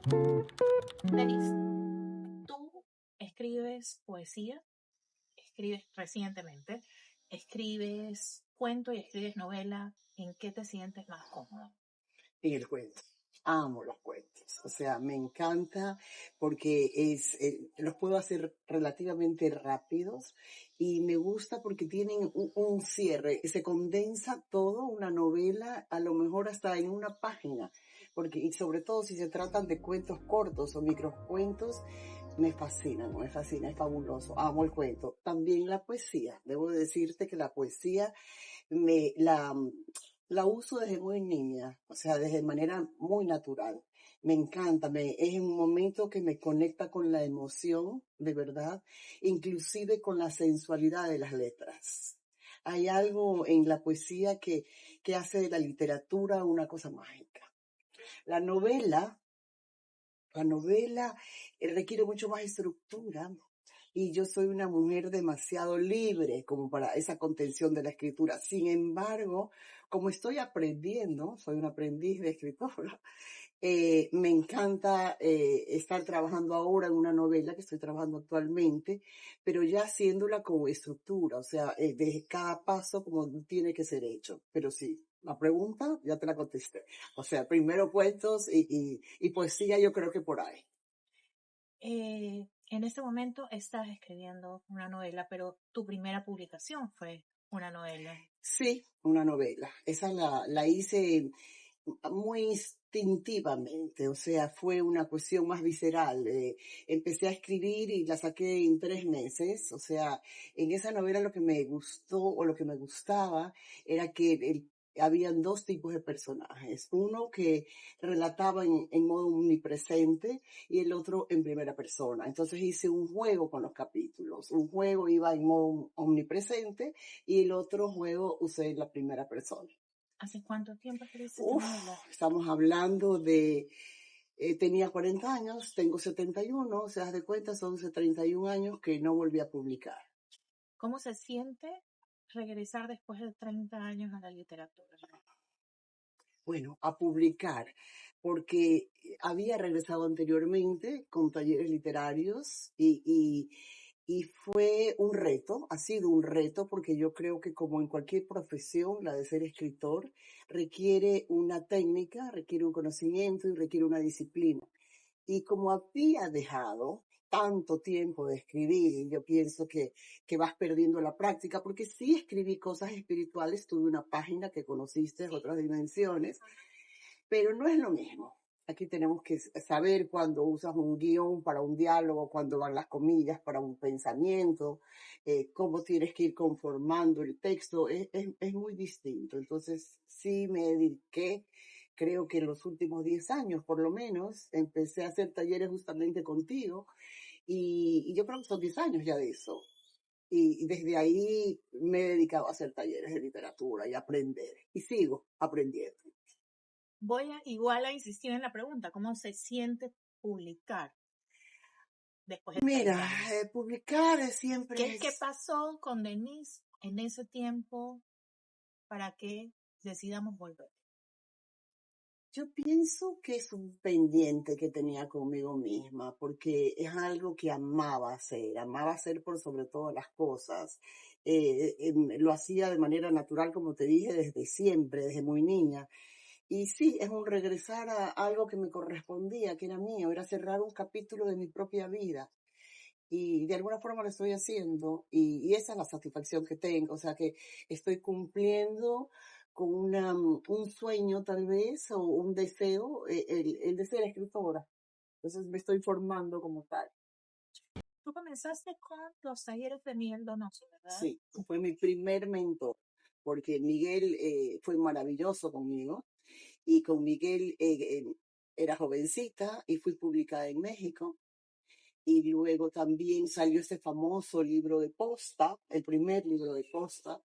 Denise, tú escribes poesía, escribes recientemente, escribes cuento y escribes novela. ¿En qué te sientes más cómodo? En el cuento. Amo los cuentos, o sea, me encanta porque los puedo hacer relativamente rápidos y me gusta porque tienen un cierre, se condensa todo, una novela, a lo mejor hasta en una página, porque y sobre todo si se tratan de cuentos cortos o microcuentos, me fascina, es fabuloso, amo el cuento. También la poesía, debo decirte que la poesía me la uso desde muy niña, o sea, desde manera muy natural. Me encanta, es un momento que me conecta con la emoción, de verdad, inclusive con la sensualidad de las letras. Hay algo en la poesía que hace de la literatura una cosa mágica. La novela, la novela requiere mucho más estructura, y yo soy una mujer demasiado libre como para esa contención de la escritura. Sin embargo, como estoy aprendiendo, soy un aprendiz de escritora, me encanta estar trabajando ahora en una novela que estoy trabajando actualmente, pero ya haciéndola como estructura, o sea, de cada paso como tiene que ser hecho. Pero sí, la pregunta ya te la contesté. O sea, primero cuentos y poesía, yo creo que por ahí. En este momento estás escribiendo una novela, pero tu primera publicación fue una novela. Sí, una novela. Esa la hice muy instintivamente, o sea, fue una cuestión más visceral. Empecé a escribir y la saqué en 3 meses, o sea, en esa novela lo que me gustó o lo que me gustaba era que habían dos tipos de personajes, uno que relataba en modo omnipresente y el otro en primera persona. Entonces hice un juego con los capítulos, un juego iba en modo omnipresente y el otro juego usé en la primera persona. ¿Hace cuánto tiempo escribiste esta novela? Estamos hablando de, tenía 40 años, tengo 71, o sea, haz de cuenta, son 31 años que no volví a publicar. ¿Cómo se siente regresar después de 30 años a la literatura? Bueno, a publicar, porque había regresado anteriormente con talleres literarios y fue un reto, ha sido un reto, porque yo creo que como en cualquier profesión, la de ser escritor, requiere una técnica, requiere un conocimiento y requiere una disciplina. Y como había dejado tanto tiempo de escribir, yo pienso que vas perdiendo la práctica, porque sí escribí cosas espirituales, tuve una página que conociste, otras dimensiones, pero no es lo mismo. Aquí tenemos que saber cuando usas un guión para un diálogo, cuando van las comillas para un pensamiento, cómo tienes que ir conformando el texto, es muy distinto. Entonces, sí me dediqué, creo que en los últimos 10 años por lo menos, empecé a hacer talleres justamente contigo y yo creo que son 10 años ya de eso. Y desde ahí me he dedicado a hacer talleres de literatura y aprender. Y sigo aprendiendo. Voy a igual a insistir en la pregunta, ¿cómo se siente publicar después de Mira, 30 años? publicar siempre ¿Qué es, pasó con Denise en ese tiempo para que decidamos volver? yo pienso que es un pendiente que tenía conmigo misma, porque es algo que amaba hacer por sobre todas las cosas. Lo hacía de manera natural, como te dije, desde siempre, desde muy niña. Y sí, es un regresar a algo que me correspondía, que era mío, era cerrar un capítulo de mi propia vida. Y de alguna forma lo estoy haciendo y esa es la satisfacción que tengo, o sea que estoy cumpliendo con un sueño tal vez o un deseo, el de ser escritora. Entonces me estoy formando como tal. Tú comenzaste con los talleres de Miguel Donoso, ¿verdad? Sí, fue mi primer mentor, porque Miguel fue maravilloso conmigo y con Miguel era jovencita y fui publicada en México. Y luego también salió ese famoso libro de posta, el primer libro de posta,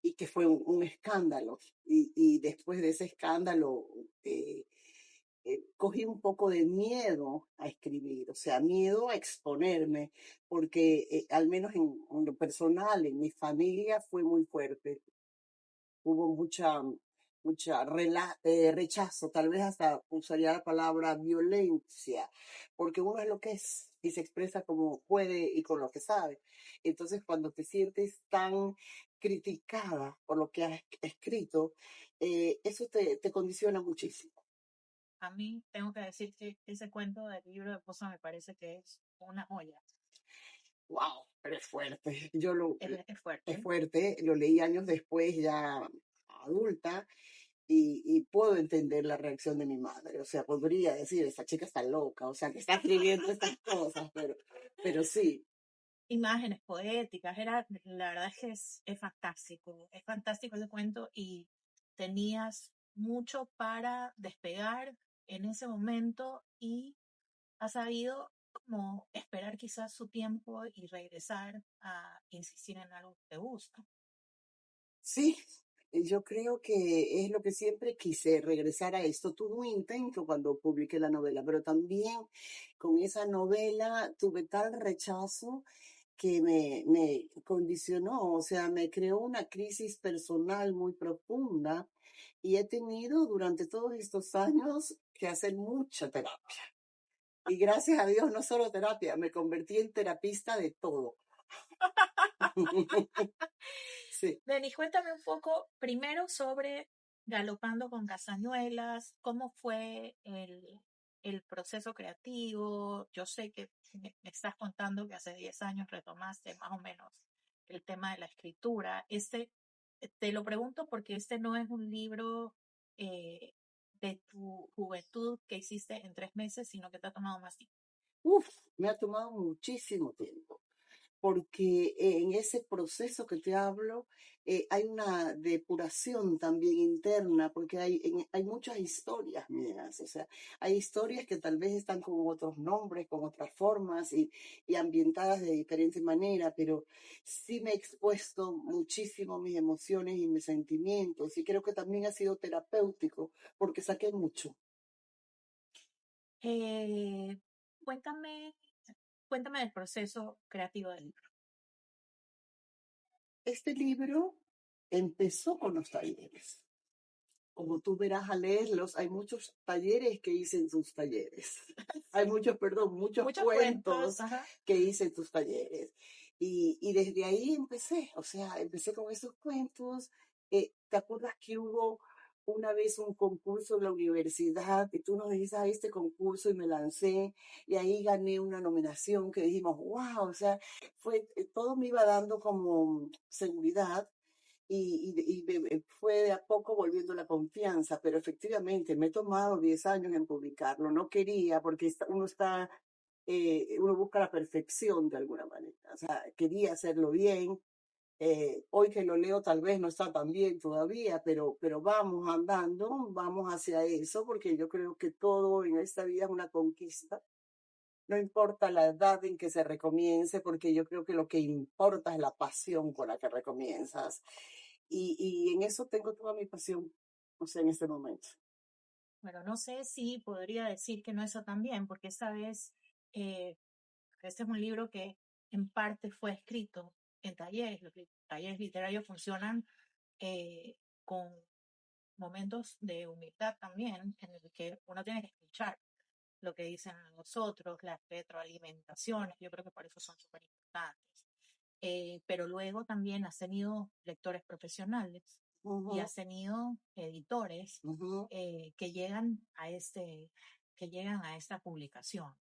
y que fue un escándalo. Y después de ese escándalo, cogí un poco de miedo a escribir, o sea, miedo a exponerme, porque al menos en lo personal, en mi familia fue muy fuerte. Hubo mucha rechazo, tal vez hasta usaría la palabra violencia, porque uno es lo que es y se expresa como puede y con lo que sabe. Entonces, cuando te sientes tan criticada por lo que has escrito, eso te condiciona muchísimo. A mí tengo que decir que ese cuento del libro de Poza me parece que es una joya. Wow, pero es fuerte. Es Es fuerte. fuerte, lo leí años después, ya adulta, y puedo entender la reacción de mi madre. O sea, podría decir, esta chica está loca, o sea, que está escribiendo estas cosas, pero sí. Imágenes poéticas, la verdad es que es fantástico ese cuento y tenías mucho para despegar en ese momento y has sabido como esperar quizás su tiempo y regresar a insistir en algo que te gusta. Sí, yo creo que es lo que siempre quise, regresar a esto. Tuve un intento cuando publiqué la novela, pero también con esa novela tuve tal rechazo que me condicionó, o sea, me creó una crisis personal muy profunda y he tenido durante todos estos años que hacer mucha terapia. Y gracias a Dios, no solo terapia, me convertí en terapista de todo. Sí. Denis, cuéntame un poco primero sobre Galopando con Castañuelas, cómo fue el proceso creativo. Yo sé que me estás contando que hace 10 años retomaste más o menos el tema de la escritura. Te lo pregunto porque este no es un libro eh, de tu juventud que hiciste en 3 meses, sino que te ha tomado más tiempo. Uf, me ha tomado muchísimo tiempo, porque en ese proceso que te hablo hay una depuración también interna, porque hay muchas historias mías, o sea, hay historias que tal vez están con otros nombres, con otras formas y ambientadas de diferente manera, pero sí me he expuesto muchísimo mis emociones y mis sentimientos y creo que también ha sido terapéutico porque saqué mucho. Eh, cuéntame, cuéntame del proceso creativo del libro. Este libro empezó con los talleres. Como tú verás al leerlos, hay muchos talleres que hice en tus talleres. Hay muchos Muchos cuentos, cuentos ajá. que hice en tus talleres. Y desde ahí empecé, o sea, empecé con esos cuentos. ¿Te acuerdas que hubo una vez un concurso en la universidad y tú nos dijiste a este concurso y me lancé y ahí gané una nominación que dijimos, wow, o sea, todo me iba dando como seguridad fue de a poco volviendo la confianza, pero efectivamente me he tomado 10 años en publicarlo. No quería porque uno busca la perfección de alguna manera. O sea, quería hacerlo bien. Hoy que lo leo tal vez no está tan bien todavía, pero vamos andando, vamos hacia eso, porque yo creo que todo en esta vida es una conquista. No importa la edad en que se recomience, porque yo creo que lo que importa es la pasión con la que recomienzas. Y en eso tengo toda mi pasión, o sea, en este momento. Bueno, no sé si podría decir que no está tan bien, porque esta vez eh, este es un libro que en parte fue escrito en talleres. Los talleres literarios funcionan con momentos de humildad también, en el que uno tiene que escuchar lo que dicen los otros, las retroalimentaciones. Yo creo que por eso son súper importantes. Pero luego también has tenido lectores profesionales y Ujú, has tenido editores ujú. eh, que llegan a este, que llegan a esta publicación.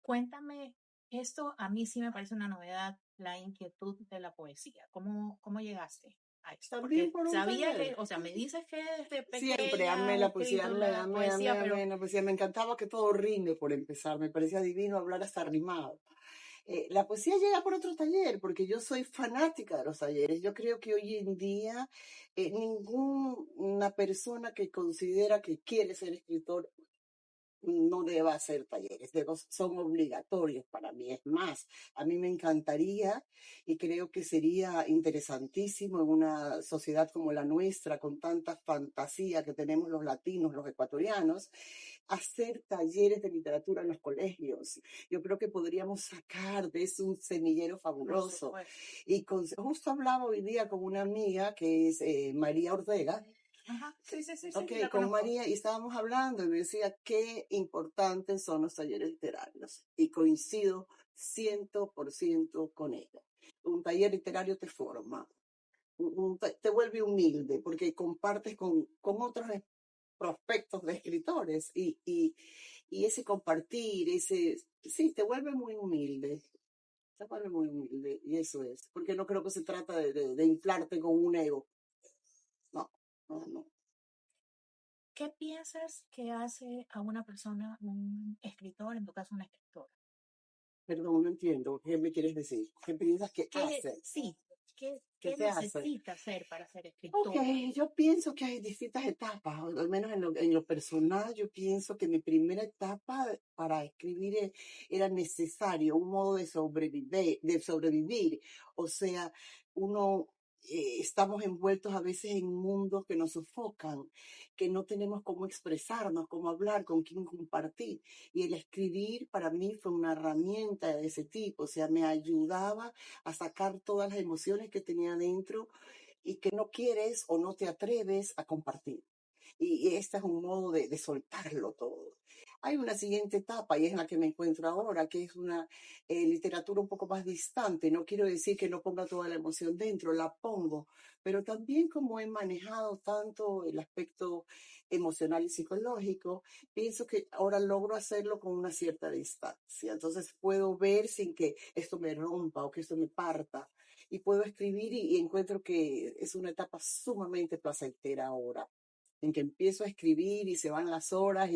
Cuéntame, esto a mí sí me parece una novedad, la inquietud de la poesía. ¿Cómo llegaste a esto? También Porque por un sabía que, taller. o sea, me dices que desde Siempre amé pequeña has la poesía, escrito amé, la amé, amé, poesía, amé pero la poesía. Me encantaba que todo rime por empezar. Me parecía divino hablar hasta rimado. La poesía llega por otro taller, porque yo soy fanática de los talleres. Yo creo que hoy en día ninguna persona que considera que quiere ser escritor no deba hacer talleres, son obligatorios para mí. Es más, a mí me encantaría y creo que sería interesantísimo en una sociedad como la nuestra, con tanta fantasía que tenemos los latinos, los ecuatorianos, hacer talleres de literatura en los colegios. Yo creo que podríamos sacar de eso un semillero por fabuloso. supuesto. Justo hablaba hoy día con una amiga que es María Ortega, Ajá, sí, sí, sí, sí, Ok, la con conozco. María y estábamos hablando y me decía qué importantes son los talleres literarios. Y coincido 100% con ella. Un taller literario te forma, te vuelve humilde porque compartes con otros prospectos de escritores y ese compartir, sí, te vuelve muy humilde. Se vuelve muy humilde y eso es. Porque no creo que se trata de inflarte con un ego. No, no, no. ¿Qué piensas que hace a una persona un escritor, en tu caso una escritora? Perdón, no entiendo. ¿Qué me quieres decir? ¿Qué piensas que ¿Qué, hace? sí, qué, ¿Qué qué se hace? necesita hacer para ser Ok, escritora? yo pienso que hay distintas etapas, o al menos en lo personal, yo pienso que mi primera etapa para escribir era necesario, un modo de sobrevivir. O sea, uno, estamos envueltos a veces en mundos que nos sofocan, que no tenemos cómo expresarnos, cómo hablar, con quién compartir. Y el escribir para mí fue una herramienta de ese tipo, o sea, me ayudaba a sacar todas las emociones que tenía dentro y que no quieres o no te atreves a compartir. Y este es un modo de soltarlo todo. Hay una siguiente etapa y es la que me encuentro ahora, que es una literatura un poco más distante. No quiero decir que no ponga toda la emoción dentro, la pongo, pero también como he manejado tanto el aspecto emocional y psicológico, pienso que ahora logro hacerlo con una cierta distancia. Entonces puedo ver sin que esto me rompa o que esto me parta y puedo escribir y encuentro que es una etapa sumamente placentera ahora, en que empiezo a escribir y se van las horas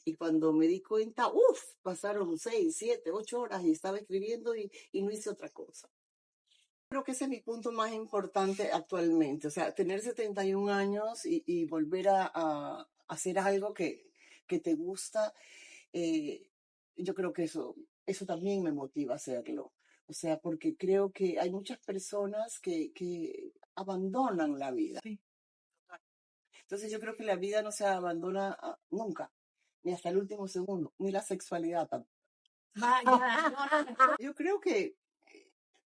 y cuando me di cuenta, uff, pasaron 6, 7, 8 horas y estaba escribiendo y no hice otra cosa. Creo que ese es mi punto más importante actualmente, o sea, tener 71 años y volver a hacer algo que te gusta, eh, yo creo que eso también me motiva a hacerlo. O sea, porque creo que hay muchas personas que abandonan la vida. Sí. Entonces yo creo que la vida no se abandona nunca, ni hasta el último segundo, ni la sexualidad tampoco. Vaya, no, Yo creo que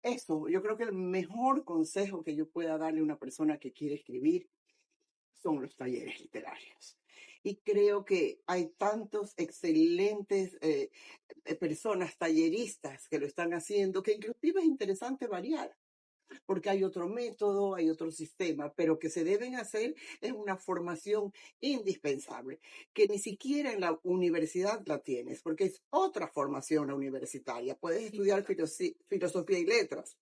yo creo que el mejor consejo que yo pueda darle a una persona que quiere escribir son los talleres literarios. Y creo que hay tantos excelentes personas talleristas que lo están haciendo que inclusive es interesante variar porque hay otro método, hay otro sistema, pero que se deben hacer es una formación indispensable, que ni siquiera en la universidad la tienes, porque es otra formación la universitaria. Puedes sí, estudiar filosofía y letras.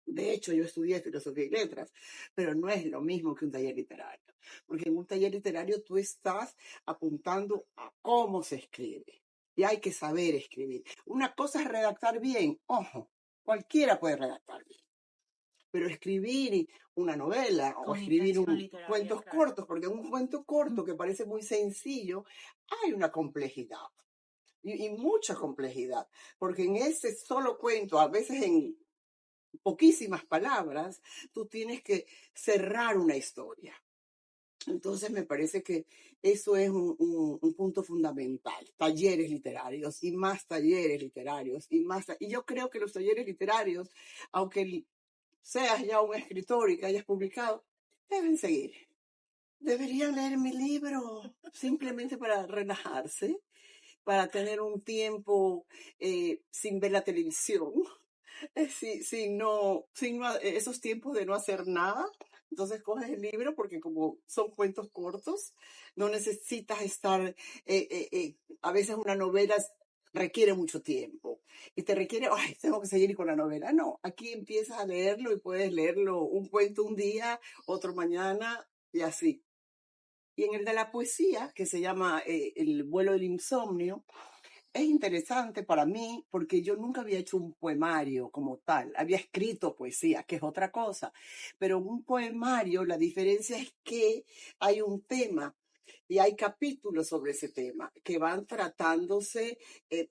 De hecho, yo estudié filosofía y letras, pero no es lo mismo que un taller literario, porque en un taller literario tú estás apuntando a cómo se escribe y hay que saber escribir. Una cosa es redactar bien, ojo, cualquiera puede redactar bien, pero escribir una novela o con escribir intención literaria, cuentos claro. cortos, porque en un cuento corto que parece muy sencillo, hay una complejidad y mucha complejidad, porque en ese solo cuento, a veces en poquísimas palabras, tú tienes que cerrar una historia. Entonces me parece que eso es un punto fundamental. Talleres literarios y más talleres literarios y más. Y yo creo que los talleres literarios, aunque seas ya un escritor y que hayas publicado, deben seguir. Deberían leer mi libro simplemente para relajarse, para tener un tiempo sin ver la televisión, esos tiempos de no hacer nada. Entonces coges el libro porque como son cuentos cortos, no necesitas estar, a veces una novela requiere mucho tiempo y te requiere, ay, tengo que seguir con la novela. No, aquí empiezas a leerlo y puedes leerlo un cuento un día, otro mañana y así. Y en el de la poesía, que se llama El vuelo del insomnio, es interesante para mí porque yo nunca había hecho un poemario como tal. Había escrito poesía, que es otra cosa. Pero en un poemario la diferencia es que hay un tema y hay capítulos sobre ese tema que van tratándose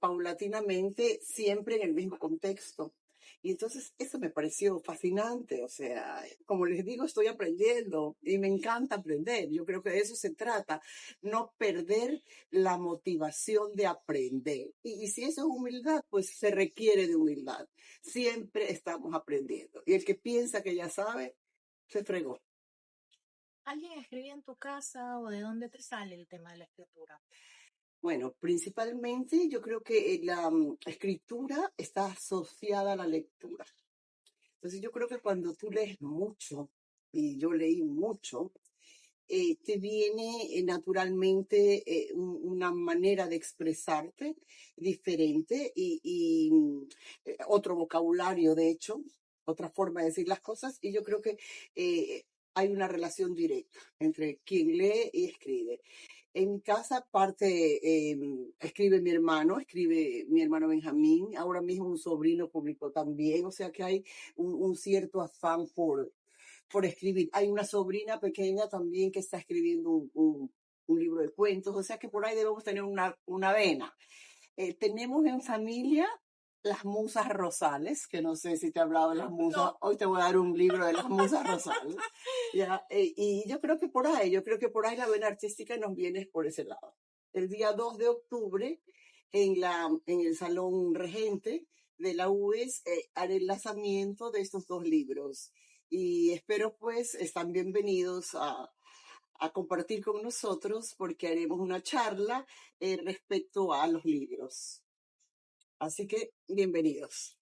paulatinamente siempre en el mismo contexto. Y entonces eso me pareció fascinante, o sea, como les digo, estoy aprendiendo y me encanta aprender. Yo creo que de eso se trata, no perder la motivación de aprender. Y si eso es humildad, pues se requiere de humildad. Siempre estamos aprendiendo. Y el que piensa que ya sabe, se fregó. ¿Alguien escribía en tu casa o de dónde te sale el tema de la escritura? Bueno, principalmente yo creo que la escritura está asociada a la lectura. Entonces yo creo que cuando tú lees mucho, y yo leí mucho, te viene naturalmente una manera de expresarte diferente y otro vocabulario, de hecho, otra forma de decir las cosas. Y yo creo que hay una relación directa entre quien lee y escribe. En mi casa, escribe mi hermano Benjamín, ahora mismo un sobrino publicó también, o sea que hay un cierto afán por escribir. Hay una sobrina pequeña también que está escribiendo un libro de cuentos, o sea que por ahí debemos tener una vena. Tenemos en familia las musas rosales, que no sé si te he hablado de las musas. No. Hoy te voy a dar un libro de las musas rosales. ¿Ya? Y yo creo que por ahí la vena artística nos viene por ese lado. El día 2 de octubre, en el Salón Regente de la UES, haré el lanzamiento de estos dos libros. Y espero pues están bienvenidos a compartir con nosotros porque haremos una charla respecto a los libros. Así que bienvenidos.